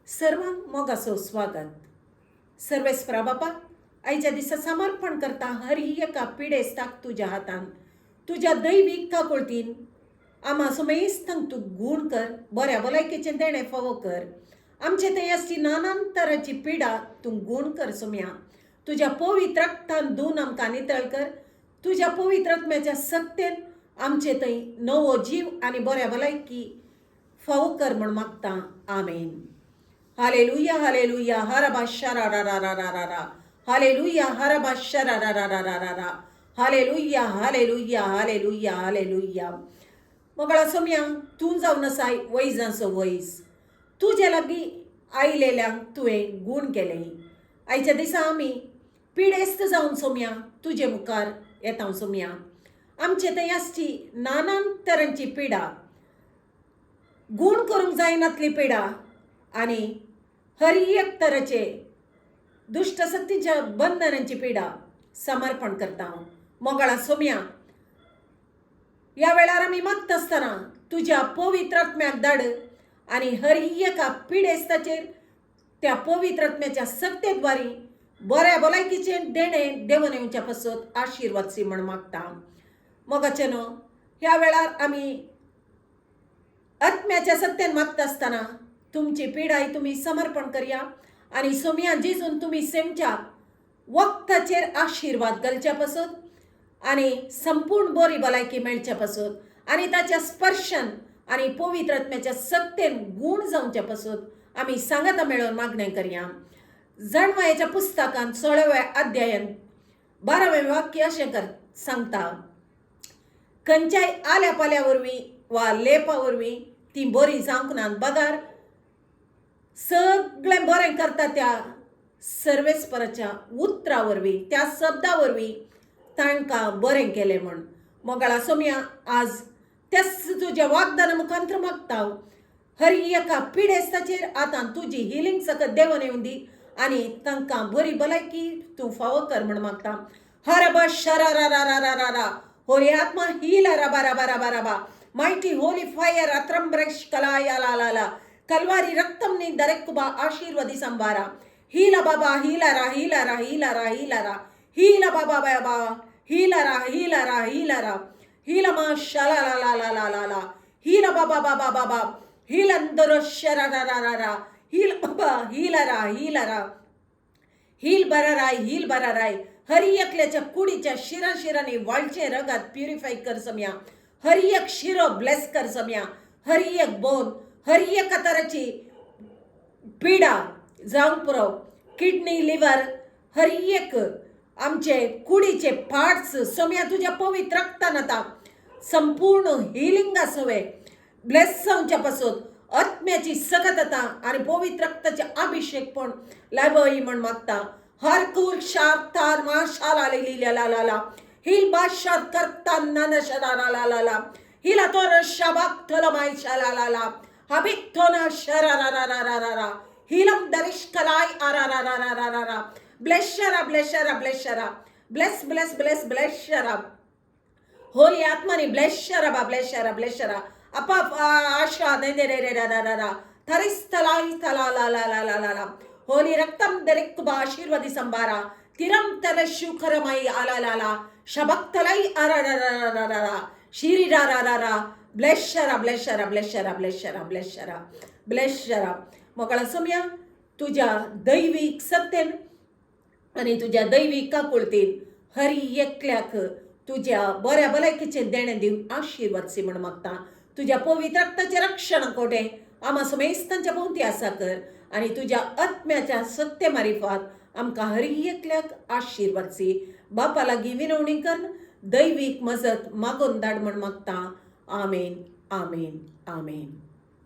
सर्वांक मोगाचो स्वागत. सर्वेस्परा बापा, आयच्या दिसा समर्पण करता हर एका पिडेस्ताक तुज्या हातान तुज्या दैवीक काकुळतीन आम्हा समेस्तांक तू गूण कर, बऱ्या भलायकेचें देणें फावो कर. आमचे थंय आसची नानान तरांची पिडा तूं गूण कर सोम्या. तुज्या पवित्र रक्तान धुवन आमकां नितळ कर. तुज्या पवित्र आत्म्याच्या सक्तेन आमचे थंय नवो जीव आनी बऱ्या भलायकी फावो कर म्हण मागता. आमेन. हालेलुया हालेलुया हरबा शरारारारारारा हालेलुया हरबा शरारारारारारा हालेलुया हालेलुया हालेलुया हालेलुया. मोगळा सोम्या, तूं जावन आसाय वैजांचो वैस. तुजे लागीं आयलेल्यांक तुवें गूण केलें. आयच्या दिसा आमी पिडेस्त जावन सोम्या तुजे मुखार येता सोम्या. आमचे थंय आसची नानान तरांची पिडा, गूण करूंक जायनातली पिडा आनी हर एक तराचे दुष्ट शक्तीच्या बंधनांची पिडा समर्पण करता हांव. मोगळा सोम्या, ह्या वेळार आमी मागता आसतना तुज्या पवित्र आत्म्याक धाड आनी हर एका पिडेस्ताचेर त्या पवित्र आत्म्याच्या सक्तेद्वारी बऱ्या भलायकीचें देणें देवन येवच्या पासत आशिर्वादसी म्हण मागता. मोगाचेनो, ह्या वेळार आमी आत्म्याच्या सक्तेन मागता आसतना तुमची पिडाय तुमी समर्पण करया आनी सोम्या जिजून तुमी सेमच्या वखदाचेर आशिर्वाद घालच्या पासत आनी संपूर्ण बरी भलायकी मेळच्या पासत आनी ताच्या स्पर्शन आनी पवित्र आत्म्याच्या सक्तेन गूण जावच्या पासत आमी सांगाता मेळोन मागणें करया. जाणवायेच्या पुस्तकांत 16व्या अध्यायान 12वें वाक्य अशें सांगता, खंयच्याय आल्या पाल्या वरवीं वा लेपा वरवीं ती बरी जावंक ना. बगार सगळें बरें करता त्या सर्वेस्पराच्या उतरा वरवीं, त्या शब्दा वरवीं तांकां बरें केलें म्हण. मोगळा सोम्या, आज त्याच तुज्या वागदाना मुखांतर मागता हर एका पिडेस्ताचेर आतां तुजी हिलींग सकत देवन येवन दी आनी तांकां बरी भलायकी तूं फावो कर म्हण मागता. हरबा शरारारारारारा होली आत्मा हीला रबा रबा रबा रबा माइटी होली फायर अत्रंब्रेश कलाया ला ला ला कलवारी रक्तम नी दरेकुबा आशीर्वादी संभारा. हीला बाबा हीलारा हीलारा हीलारा हीलारा हीला बाबा बाबा हीलारा हीलारा हीलारा हीला मा शला ला ला ला ला ला ला हीला बाबा बाबा बाबा हीलंदर शरारारारा हील बाबा हीलारा हीलारा हील बराराय हर एकल्याच्या कुडीच्या शिराशिरांनी वाळचे रगात प्युरिफाय कर सम्या. हर एक शिरो ब्लेस कर सम्या. हर एक बोन, हर एक तराची पिडा जावंक पुरो, किडनी लिव्हर, हर एक आमचे कुडीचे पार्ट्स सोम्या तुज्या पवित्र रक्तान आता संपूर्ण हिलिंग आसोवे ब्लेस जावच्या पासत आत्म्याची सकत आता आनी पवित्र रक्ताचे अभिषेक पण लाभय म्हण मागता. हर कुल शार माशाला लिलिया ला ला ला हिल बादशाह करता ननशरा ला ला ला हिला तोर शबाक थलमाय शाला ला ला हबिथोना शरारारारारारा हिलम दरिशकलाय आरारारारारारा ब्लेशरा ब्लेशरा ब्लेशरा ब्लेस ब्लेस ब्लेस ब्लेशरा होली आत्मानी ब्लेशरा बा ब्लेशरा ब्लेशरा अपा आशा दे दे रे रे रा रा रा थरिस्तलाई तला ला ला ला ला ला होली रक्तम दरेकुबा आशीर्वादी संभारा तिरम तर शुखरमई आला ला ला शबक्तलाई आरारारारारा शिरीरारारारा ब्लेशरा ब्लेशरा ब्लेशरा ब्लेशरा ब्लेशरा ब्लेशरा. मोगळा सोम्या, तुज्या दैवीक सत्तेन आनी तुज्या दैवीक काकुळतीन हर एकल्याक तुज्या बऱ्या भलायकीचें देणें दिवन आशिर्वादसी म्हण मागता. तुज्या पवित्र रक्ताचें रक्षण कोटे आम्हा समेस्तांच्या भोंवती आसा कर आनी तुज्या आत्म्याच्या सत्ते मारिफात आमकां हर एकल्याक आशिर्वादसी. बापा लागीं विनवणी कर, दैवीक मजत मागोन धाड म्हण मागता. आमेन आमेन आमेन.